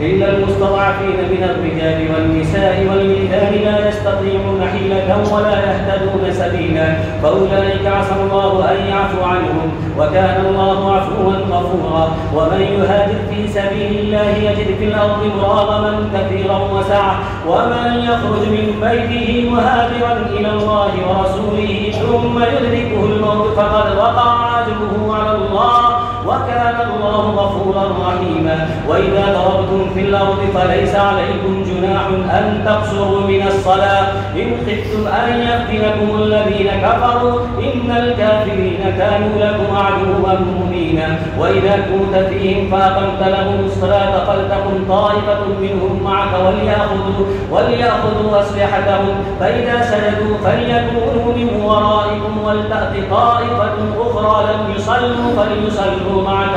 إلا المستضعفين من الرجال والنساء والولدان لا يستطيعون حيلة ولا يهتدون سبيلا، فأولئك عسى الله أن يعفو عنهم، وكان الله عفوا غفورا. ومن يهاجر في سبيل الله يجد في الأرض مراغما كثيرا وسعة، ومن يخرج من بيته مهاجرا إلى الله ورسوله ثم يدركه الموت فقد وقع أجره على الله، وكان الله غفورا رحيما. وإذا ضربتم في الأرض فليس عليكم جناح أن تقصروا من الصلاة إن خفتم أن يفتنكم الذين كفروا إن الكافرين كانوا لكم عدوا مبينا. وإذا كنت فيهم فأقمت لهم الصلاة فلتقم طائفة منهم معك وليأخذوا أسلحتهم، فإذا سجدوا فليكونوا من ورائكم ولتأت طائفة أخرى لم يصلوا فليصلوا معك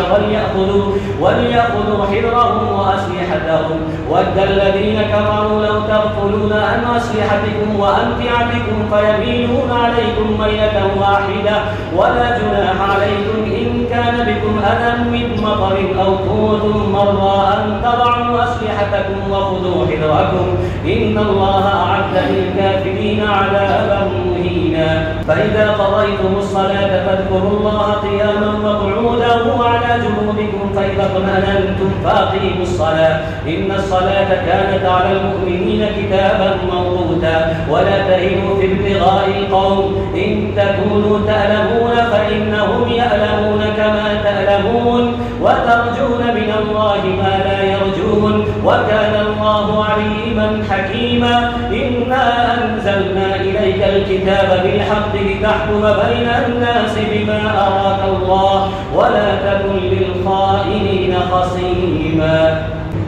وليأخذوا حذرهم وأسلحتهم. ود الذين كفروا لو تغفلون عن أسلحتكم وأمتعتكم فيميلون عليكم ميلة واحدة، ولا جناح عليكم إن كان بكم أذى من مطر أو كنتم مرضى أن تضعوا أسلحتكم وخذوا حذركم إن الله أعد للكافرين عذابا مهينا. فإذا قضيتم الصلاة فاذكروا الله قياما وقعودا وعلى جنوبكم، فإذا اطمأننتم فأقيموا الصلاة إن الصلاة كانت على المؤمنين كتابا موقوتا. ولا تهنوا في ابتغاء القوم إن تكونوا تألمون فإنهم يألمون كما تألمون، وترجون من الله ما لا يرجون، وكان الله عليما حكيما. إنا أنزلنا إليك الكتاب بالحق لتحكم بين الناس بما أراك الله ولا تكن للخائنين خصيما.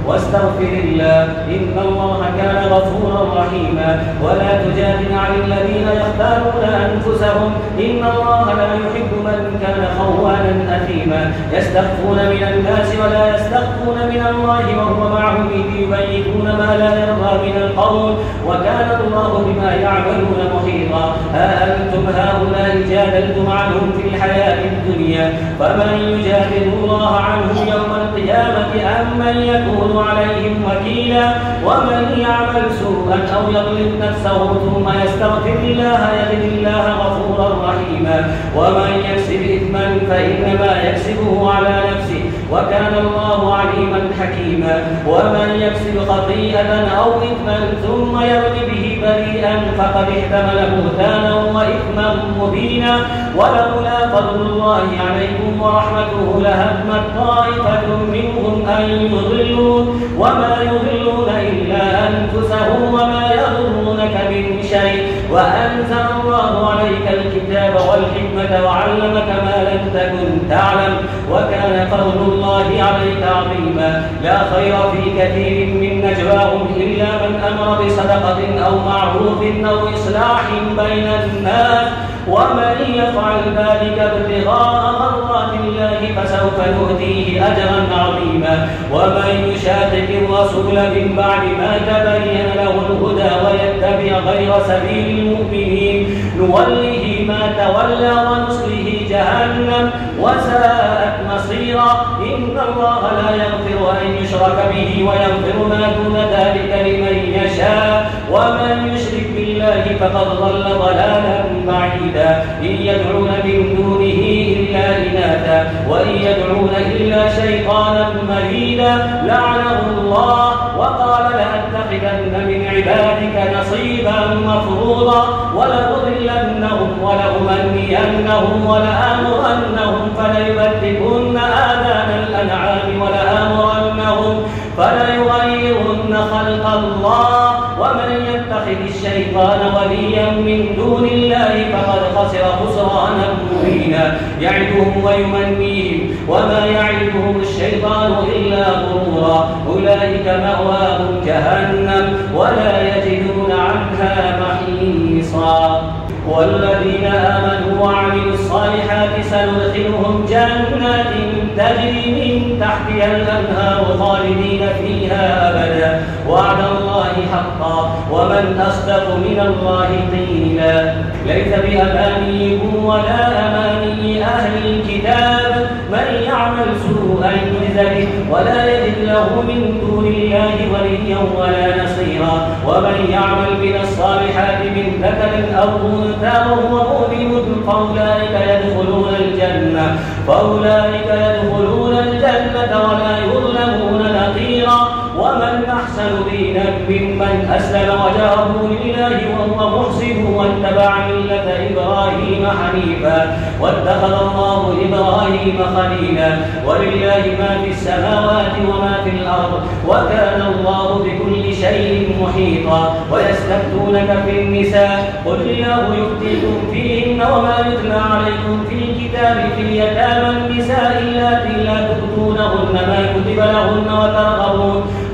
واستغفر الله إن الله كان غفورا رحيما. ولا تجادل عن الذين يختارون أنفسهم إن الله لا يحب من كان خوانا أثيما. يستخفون من الناس ولا يستخفون من الله وهو معهم إذ يبيتون ما لا يرضى من القول، وكان الله بما يعملون محيطا. ها أنتم هؤلاء جادلتم عنهم في الحياة الدنيا، فمن يجادل الله عنهم يوم القيامة أم من يكون عليهم وكيلا. ومن يعمل سوءا أو يظلم نفسه ثم يستغفر الله يجد الله غفورا رحيما. ومن يكسب إثما فإنما يكسبه على نفسه وكان الله عليما حكيما. ومن يكسب خطيئة أو إثما ثم يرمي به بريئا فقد احتمل بهتانا وإثما مبينا. ولولا فضل الله عليكم ورحمته لهمت طائفة منهم أن يضلوا وما يضلون إلا أنفسهم وما يضرونك من شيء، وأنزل الله عليك الكتاب والحكمة وعلمك ما لم تكن تعلم، وكان فضل الله عليك عظيما. لا خير في كثير من نجواهم إلا من أمر بصدقة أو معروف أو إصلاح بين الناس، ومن يفعل ذلك ابتغاء مرضات الله فسوف نؤتيه أجرا عظيما. ومن يشاقق الرسول من بعد ما تبين له الهدى ويتبع غير سبيل المؤمنين نوله ما تولى ونصله جهنم وساءت مصيرا. إن الله لا يغفر أن يشرك به ويغفر ما دون ذلك لمن يشاء، ومن يشرك بالله فقد ضل ضلالا بعيدا. إن يدعون من دونه إلا إناثا وإن يدعون إلا شيطانا مريدا لعنه الله وقال لأتخذن من عبادك نصيبا مفروضا ولأضلنهم ولأمنينهم ولآمرنهم فليبتكن آذان الأنعام ولآمرنهم فليغيرن خلق الله. ومن يتخذ الشيطان وليا من دون الله فقد خسر خسرانا مبينا. يعدهم ويمنيهم وما يعدهم الشيطان إلا غرورا. أولئك مأواهم جهنم ولا يجدون عنها محيصا. والذين آمنوا وعملوا الصالحات سندخلهم جنات تجري من تحتها الأنهار خالدين فيها أبدا. وعد الله حقا ومن أصدق من الله قيلا. ليس بأمانيكم ولا أماني أهل الكتاب من يعمل سوءا يجز به ولا يجد له من دون الله وليا ولا نصيرا. ومن يعمل من الصالحات من ذكر أو أنثى وهو مؤمن فأولئك يدخلون الجنة ولا يظلمون نقيرا. ومن أحسن دينا ممن أسلم وجهه لله وهو محسن واتبع ملة إبراهيم حنيفا واتخذ الله إبراهيم خليلا. ولله ما في السماوات وما في الأرض وكان الله بكل شيء محيطا. ويستفتونك في النساء قل الله يفتيكم فيهن وما يتلى عليكم في الكتاب في يتامى النساء اللاتي لا تؤتونهن ما كتب لهن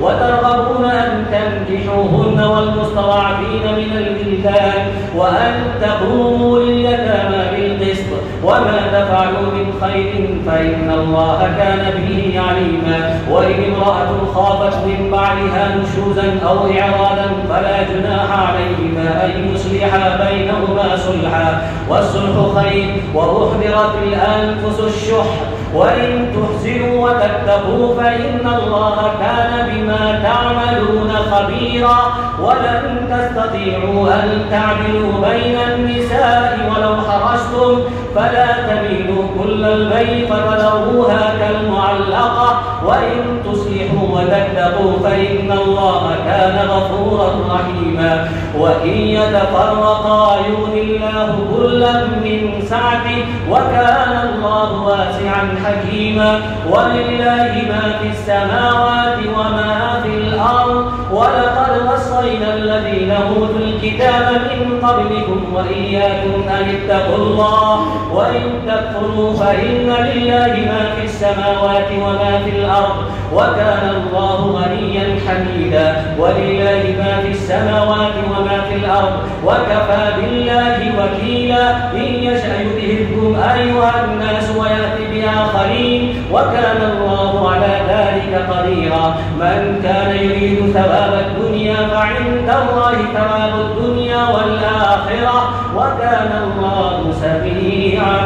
وترغبون أن تنكحوهن والمستضعفين من الولدان وأن تقوموا لليتامى بالقسط وما تفعلوا من خير فإن الله كان به عليما. وإن امرأة خافت من بعدها نشوزا أو إعراضا فلا جناح عليهما أن يصلحا بينهما صلحا والصلح خير. وأحضرت الأنفس الشح وإن تحسنوا وتتقوا فإن الله كان بما تعملون خبيرا. ولن تستطيعوا أن تعدلوا بين النساء ولو حرصتم فلا تميلوا كل الميل فتذروها كالمعلقة. وإن تصلحوا وتتقوا فإن الله كان غفورا رحيما. وإن يتفرقا يغني الله كلا من سعته وكان الله واسعا حكيما. ولله ما في السماوات وما في الأرض ولقد وصينا الذين أوتوا الكتاب من قبلكم وإياكم أن اتقوا الله. وإن تكفروا فإن لله ما في السماوات وما في الأرض وكان الله غنيا حميدا. ولله ما في السماوات وما في الأرض وكفى بالله وكيلا. إن يشأ يذهبكم أيها الناس ويأتي بآخرين وكان الله على ذلك قديرا. من كان يريد ثواب الدنيا فعند الله ثواب الدنيا والآخرة وكان الله سميعا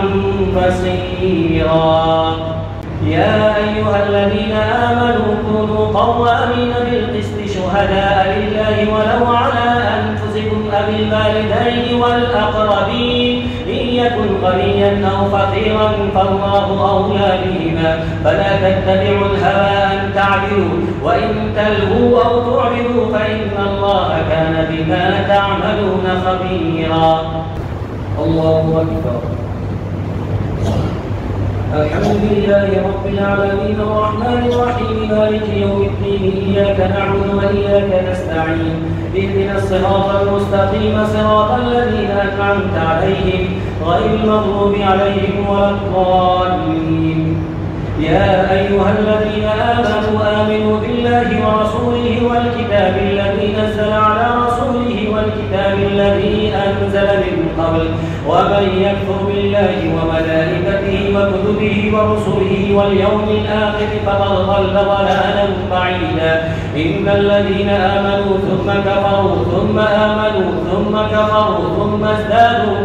بصيرا. يا أيها الذين آمنوا كونوا قوامين بالقسط شهداء لله ولو على أنفسكم أو الوالدين والأقربين إن يكن غنيا أو فقيرا فالله أولى بهما فلا تتبعوا الهوى أن تعدلوا وإن تلهوا أو تعرضوا فإن الله كان بما تعملون خبيرا. الله أكبر. الحمد لله رب العالمين الرحمن الرحيم مالك يوم الدين إياك نعبد وإياك نستعين اهدنا الصراط المستقيم صراط الذين أنعمت عليهم غير المغضوب عليهم ولا الضالين. يا أيها الذين آمنوا بالله ورسوله والكتاب الذي نزل على رسوله والكتاب الذي أنزل من قبل ومن يكفر بالله وملائكته وكتبه ورسله واليوم الآخر فقد ضل ضلالا بعيدا. إن الذين آمنوا ثم كفروا ثم آمنوا ثم كفروا ثم ازدادوا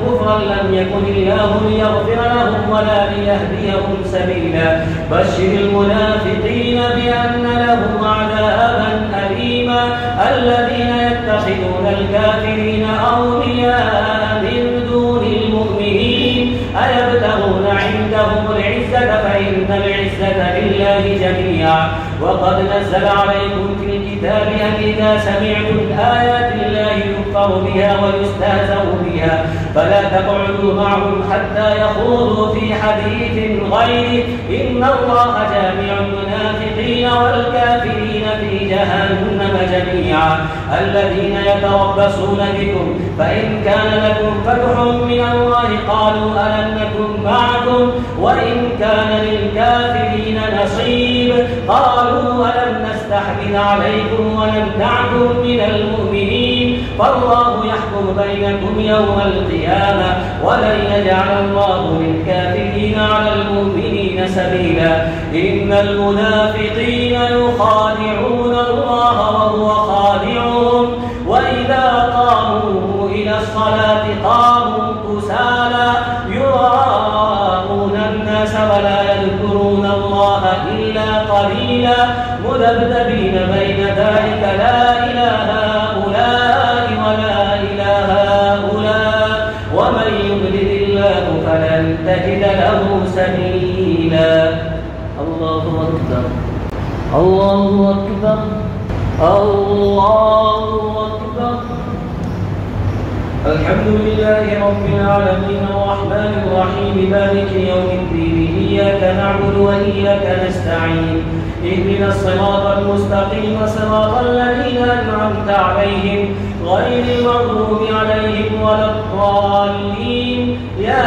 كفرا لم يكن الله ليغفر لهم ولا ليهديهم سبيلا. بشر المنافقين بأن لهم عذابا أليما. الذين يتخذون الكافرين أولياء من دون المؤمنين أيبتغون عندهم العزة فإن العزة لله جميعا. وقد نزل عليكم في الكتاب أن إذا سمعتم آيات الله يكفر بها ويستهزأ بها فلا تقعدوا معهم حتى يخوضوا في حديث غيره إن الله جامع المنافقين والكافرين في جهنم جميعا. الذين يتربصون بكم فإن كان لكم فتح من الله قالوا ألم نكن معكم وإن كان للكافرين نصيب قالوا ألم نستحق أحد عليكم ونمنعكم من المؤمنين فالله يحكم بينكم يوم القيامة ولن يجعل الله للكافرين على المؤمنين سبيلا إن المنافقين يخادعون الله وهو خادعهم وإذا قاموا إلى الصلاة قاموا كسالى يراءون الناس ولا يذكرون الله إلا قليلا مذبذبين بين ذلك لا إله هؤلاء ولا إله هؤلاء ومن يضلل الله فلن تجد له سبيلا. الله أكبر الله أكبر الله أكبر. الحمد لله رب العالمين الرحمن الرحيم مالك يوم الدين إياك نعبد وإياك نستعين اهدنا الصراط المستقيم صراط الذين أنعمت عليهم غير المغضوب عليهم ولا الضالين. يا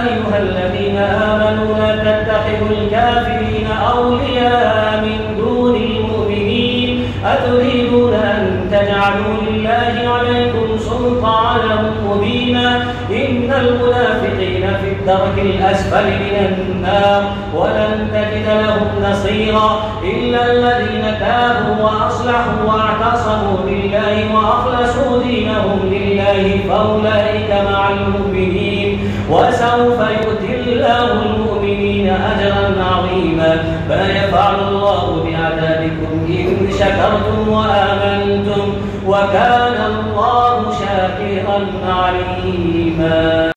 أيها الذين آمنوا لا تتخذوا الكافرين أولياء من دون المؤمنين أتريدون أن تجعلوا لله عليكم سلطانا مبينا إن المنافقين في الدرك الأسفل من النار ولن تجد لهم نصيرا إلا الذين تابوا وأصلحوا واعتصموا بالله وأخلصوا دينهم لله فأولئك مع المؤمنين وسوف يؤتي الله المؤمنين أجرا عظيما. ما يفعل الله بعذابكم إن شكرتم وآمنتم وكان الله شاكرا عليما.